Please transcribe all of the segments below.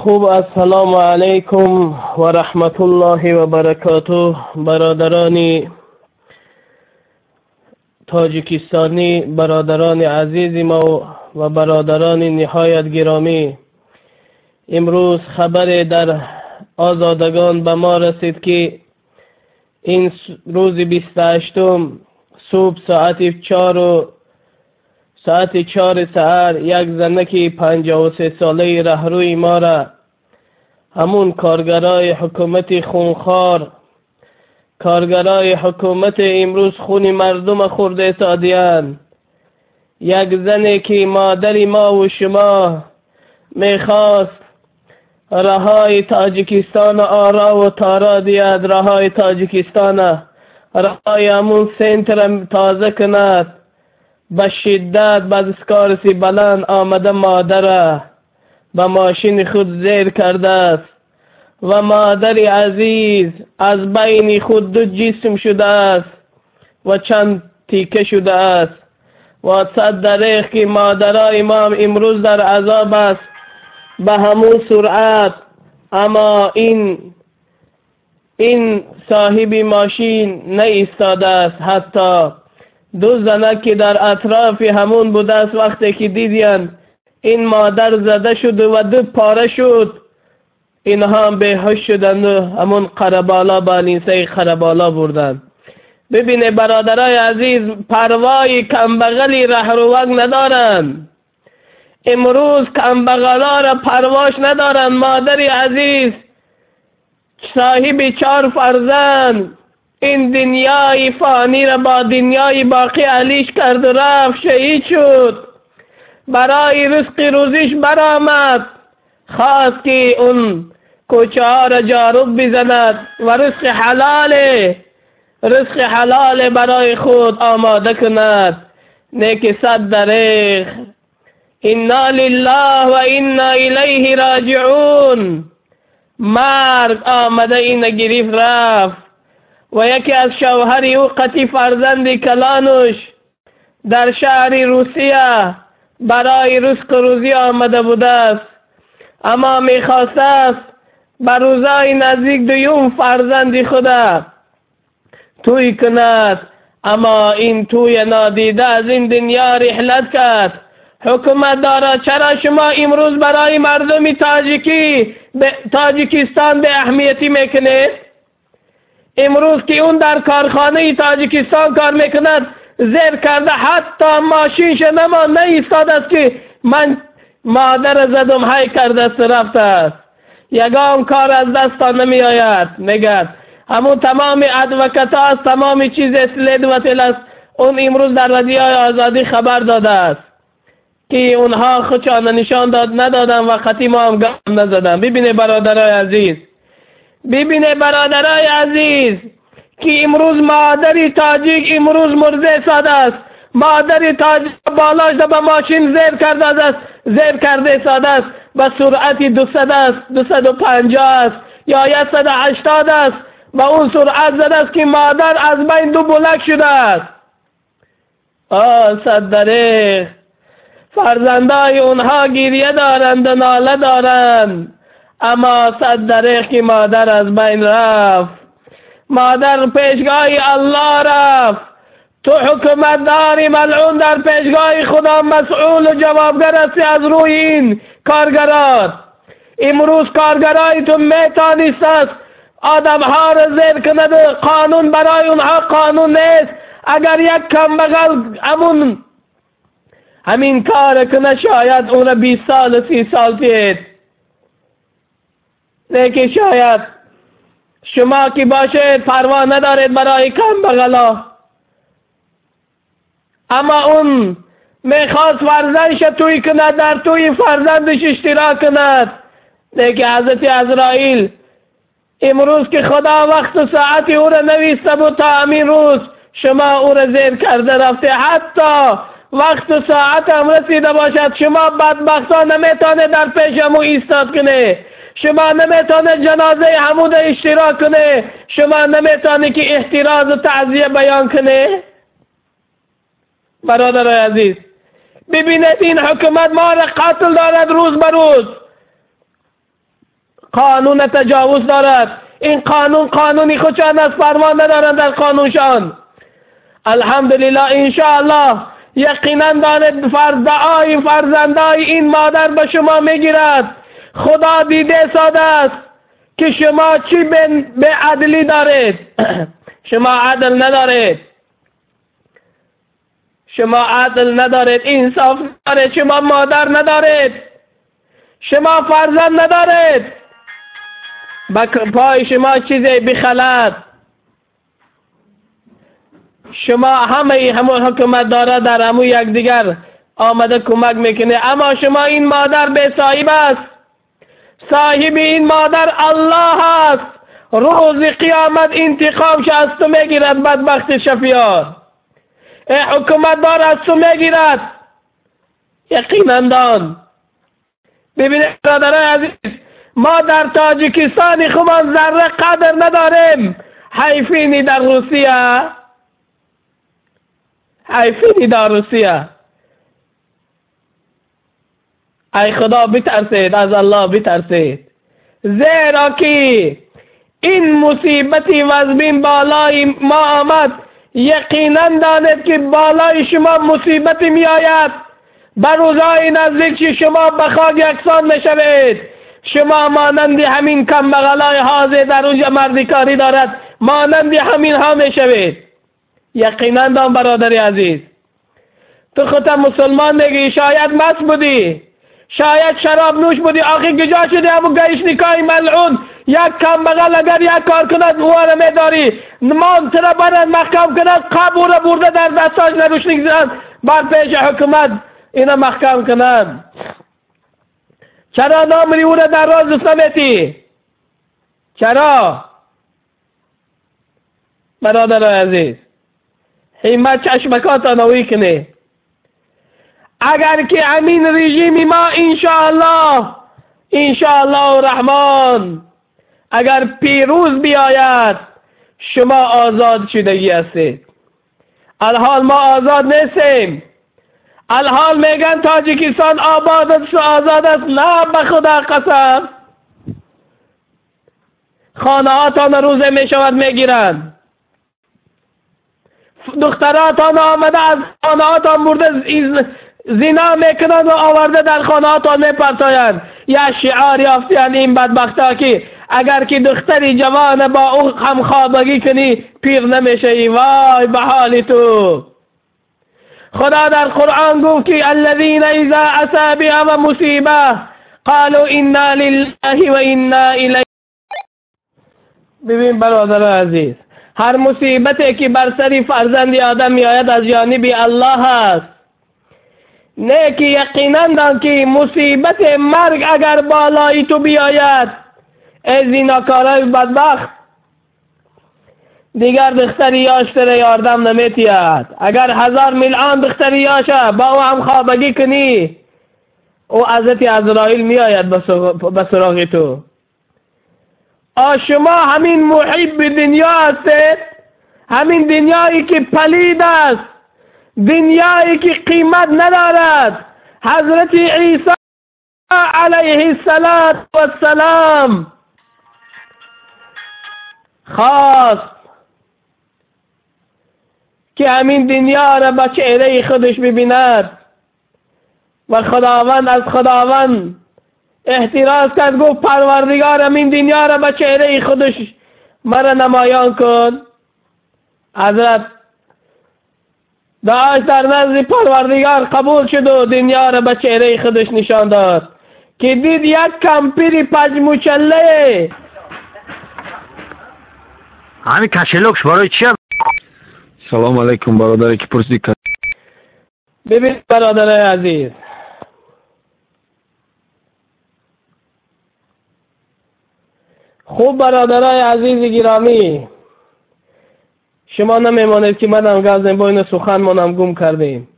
خوب، السلام علیکم و رحمت الله و برکاته. برادران تاجیکستانی، برادران عزیز ما و برادران نهایت گرامی، امروز خبر در آزادگان به ما رسید که این روز 28 صبح ساعت 4 سحر یک زنک 53 ساله رهروی ما را، همون کارگرای حکومت خونخوار، کارگرای حکومت امروز خون مردم خورده سادیان، یک زنی که مادر ما و شما میخواست رهای تاجیکستان آرا و تارا دید، رهای تاجیکستان، رهای همون سنتر تازه کند. به شدت به دستکارسی بلند آمده مادر به ماشین خود زیر کرده است و مادر عزیز از بین خود دو جسم شده است و چند تیکه شده است و صد دریغ که مادرای ما هم امروز در عذاب است به همون سرعت. اما این صاحب ماشین نه ایستاده است. حتی دو زنک که در اطراف همون بوده است وقتی که دیدین این مادر زده شد و دو پاره شد، اینها هم بیهوش شدند و همون قربالا بالینسه قربالا بردن. ببینه برادرای عزیز، پروای کمبغلی رهروک ندارن. امروز کمبغلا را پرواش ندارن. مادر عزیز صاحب 4 فرزند این دنیای فانی را با دنیای باقی علیش کرد و رفت، شهید شد. برای رزق روزیش برآمد، خواست که اون کوچه ها را جارب بزند و رزق حلال برای خود آماده کند. نیک صد دریغ انا لله و انا الیه راجعون. مرگ آمده این گریف رفت و یکی از شوهری او قطی فرزند کلانش در شهر روسیه برای رزق روزی آمده بوده است، اما میخواست است بر روزای نزدیک 2 فرزند خود توی کند، اما این توی نادیده از این دنیا رحلت کرد. حکومت دارد چرا شما امروز برای مردم تاجیکستان به اهمیتی میکنید؟ امروز که اون در کارخانه تاجیکستان کار میکند زیر کرده، حتی ماشینش نه ایستاده است که من مادر زدم های کرده است رفته است. یگام کار از دستان نمی آید. میگد همون تمام ادوکت است، تمام چیز اسلید و تل است. اون امروز در رادیوی آزادی خبر داده است که اونها خودشان نشان ندادن و خطی ما هم گام نزدن. ببینه برادرای عزیز که امروز مادر تاجیک امروز مرده ساده است. مادر تاجیک بالاش به ماشین زیر کرده ساده است، به سرعت 200 است، 250 است یا 180 است. با اون سرعت زده است که مادر از بین 2 بلک شده است. صد دریغ فرزندای اونها گریه دارند و ناله دارند، اما صد دریغ که مادر از بین رفت. مادر پیشگاه الله رفت. تو حکومت داری ملعون در پیشگاه خدا مسئول و جوابگر هستی از روی این کارگرات. امروز کارگرای تو میتانست است آدم ها را زیر کند و قانون برای اونها قانون نیست. اگر یک کمبغل همین کار کنه شاید اون را 20 سال و 30 سال دید. لیکن شاید شما که باشید پروا ندارید برای کمبغلا، اما اون میخواست فرزندش توی کند، در توی فرزندش اشتراک کند. لیکن حضرت عزرائیل امروز که خدا وقت و ساعتی او را نویسته بود تا همین روز شما او را زیر کرده رفته. حتی وقت و ساعت هم رسیده باشد شما بدبختان نمیتانید در پیش همو ایستاد کنه، شما نمیتانید جنازه همو اشتراک کنه، شما نمیتانید که احتراز و تعزیه بیان کنه. برادر عزیز ببینید این حکومت ما را قتل دارد روز به روز. قانون تجاوز دارد. این قانونی خودشان از فرمان ندارند در قانونشان. الحمدلله انشاءالله یقینا دانید دعای فرزندای این مادر به شما میگیرد. خدا دیده ساده است که شما چی به عدلی دارید. شما عدل ندارید، شما عدل ندارید، انصاف ندارید، شما مادر ندارید، شما فرزند ندارید. با پای شما چیزی بخلد. شما همه حکومت داره در همون یکدیگر آمده کمک میکنه، اما شما این مادر به صاحب است. صاحب این مادر الله است. روز قیامت انتقامش از تو میگیرد بدبخت شفیار. حکومت دار از تو میگیرد. یقینا دان. ببینید برادرای عزیز، ما در تاجیکستان خودمان ذره قدر نداریم. حیفینی در روسیه، حیفینی در روسیه. ای خدا بترسید، از الله بترسید، زیرا که این مصیبتی وزبین بالای ما آمد. یقینا دانید که بالای شما مصیبتی می آید. بر روزهای نزدیک شما به خاک یکسان می شوید. شما مانند همین کمبغلای حاضر در اونجا مردکاری دارد، مانند همین ها می شوید. یقینا دان برادری عزیز، تو خودت مسلمان میگی، شاید مست بودی، شاید شراب نوش بودی، آخه گجا شدی همون گیشنیکای ملعون. یک کمبغل اگر یک کار کند او را میداری، مان ترا برد محکم کند، قبور را برده در دستاش نروشنی زند بر پیش حکومت اینا محکم کند. چرا نامری او را در راز سمیتی؟ چرا؟ برادر عزیز، همت چشمکات نوی کنی. اگر که امین رژیم ما انشاءالله الرحمن اگر پیروز بیاید، شما آزاد شدگی هستید. الحال ما آزاد نیستیم. الحال میگن تاجیکستان آباد است و آزاد است. نه، به خدا قسم، خانه هاتان روزه میشود میگیرند. دختراتان آمده از خانه هاتان برده زنا میکنند و آورده در خانه هاتان میپرتایند. یا شعار یافتند این بدبختا که اگر که دختری جوان با او همخوابگی کنی پیر نمیشه. وای به حال تو. خدا در قرآن گفت که الذین اذا اصابهم مصیبه قالوا انا لله و انا الیه. ببین برادر عزیز، هر مصیبتی که بر سری فرزند آدم میآید از جانب الله است. نه که یقینا دان که مصیبت مرگ اگر بالای تو بیاید، ای زیناکارای بدبخت، دیگر دختریاش تر یاردم نمیتید. اگر 1000 میلیون دختریاشه با او هم خوابگی کنی، او حضرت عزرائیل میآید به سراغ تو. شما همین محب دنیا هستید، همین دنیایی که پلید است، دنیایی که قیمت ندارد. حضرت عیسی علیه السلام خواست که همین دنیا را به چهره خودش ببیند و خداوند از خداوند احتراز کرد، گفت پروردگار همین دنیا را به چهره خودش مرا نمایان کن. حضرت دعاش در نزد پروردگار قبول شد و دنیا را به چهره خودش نشان داد که دید یک کمپیر پجموچله. همین کشلوکش برای چی هم؟ سلام علیکم برادر که پرسید. ببین برادر عزیز، خوب برادرای عزیز گرامی، شما نمیمانید که من هم گازم بین سخن منم گم کردیم.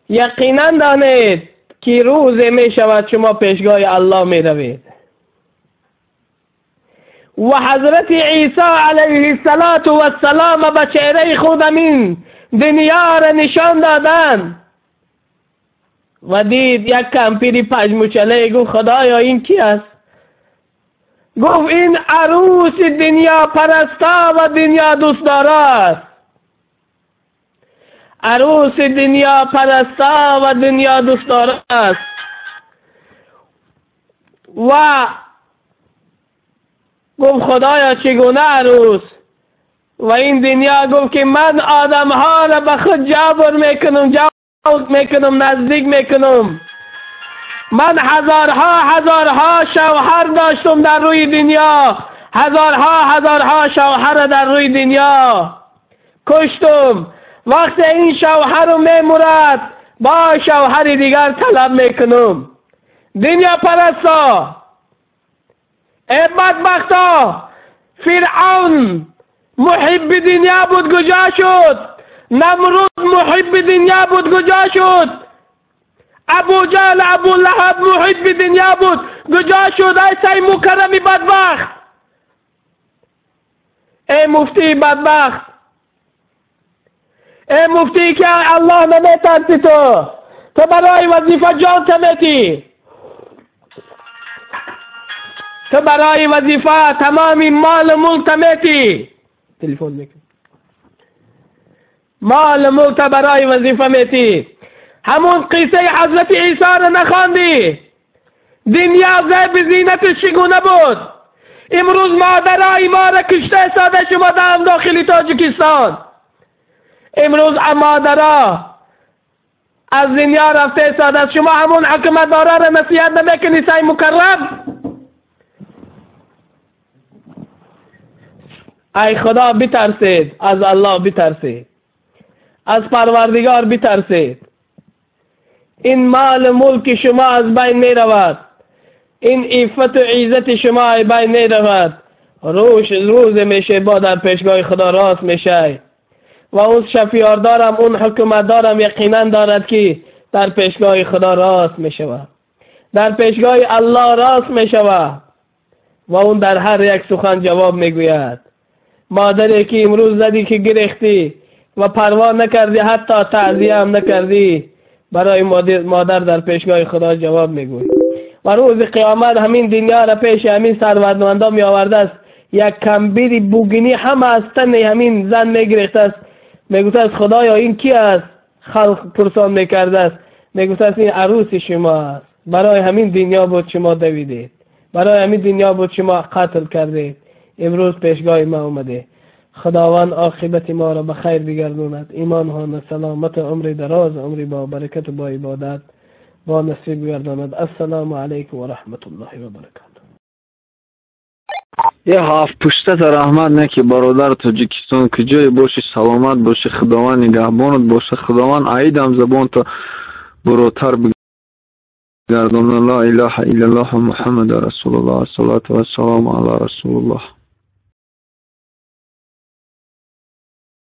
یقینا دانید که روز می شود شما پیشگاه الله می روید و حضرت عیسی علیه السلام به چهره خود این دنیا را نشان دادن و دید یک کمپیر پژموچله. گفت خدایا این کی است؟ گفت این عروس دنیا پرستا و دنیا دوست داره است. عروس دنیا پرستا و دنیا دوست داره است. و گفت خدایا چگونه عروس؟ و این دنیا گفت که من آدم ها را به خود جبر میکنم نزدیک میکنم. من هزارها شوهر داشتم در روی دنیا، هزارها شوهر در روی دنیا کشتم. وقتی این شوهر رو میمرد با شوهر دیگر طلب میکنم. دنیا پرستا، ای بدبختا، فرعون محب دنیا بود کجا شد؟ نمرود محب دنیا بود کجا شد؟ ابو جهل ابو لهب محب دنیا بود کجا شد؟ ای سعی مکرمی بدبخت، ای مفتی بدبخت، ای مفتی که الله نمیترسی، تو برای وظیفه جان تمیتی، تو برای وظیفه تمامی مال ملک تمیتی. تلفن میکن. مال ملک برای وظیفه میتی. همون قصه حضرت عیسی را نخواندی؟ دنیا زیب زینتش چگونه بود؟ امروز مادرای ما را کشته ساده شما در داخل تاجیکستان. امروز مادرها از دنیا رفته ساده. شما همون حکومتدارا را نصیحت نمیکنی سعی مکرم؟ ای خدا بترسید، از الله بترسید، از پروردگار بترسید. این مال ملک شما از بین می رود، این عفت و عزت شما از بین می رود. روز میشه با در پیشگاه خدا راست میشه. و اون شفیاردارم اون حکومتدارم یقینا دارد که در پیشگاه خدا راست میشود، در پیشگاه الله راست میشود و اون در هر یک سخن جواب میگوید. مادری که امروز زدی که گرفتی و پروا نکردی، حتی تعزیه هم نکردی، برای مادر در پیشگاه خدا جواب میگوی. و روز قیامت همین دنیا را پیش همین ثروتمندا می آورده است، یک کمبیری بوگینی همه از تن همین زن میگرفته است، میگوید است خدایا این کی است؟ خلق پرسان میکرده است، میگوید است این عروس شما است. برای همین دنیا بود شما دویدید، برای همین دنیا بود شما قتل کردید، امروز پیشگاه ما اومده. خداوند عاقبت ما را به خیر بگرداند، ایمان ها سلامت، عمر دراز، عمر با برکت و با عبادت با نصیب بگرداند. السلام علیکم و رحمت الله و برکاته. یه هفت پشته رحمت نه که برادر تاجیکستان کجای باشی سلامت باشی، خداوند نگهبانت باشه، خداوند عیدم زبان تا بروتر بگرداند. لا اله الا الله محمد رسول الله، صلوات و سلام علی رسول الله.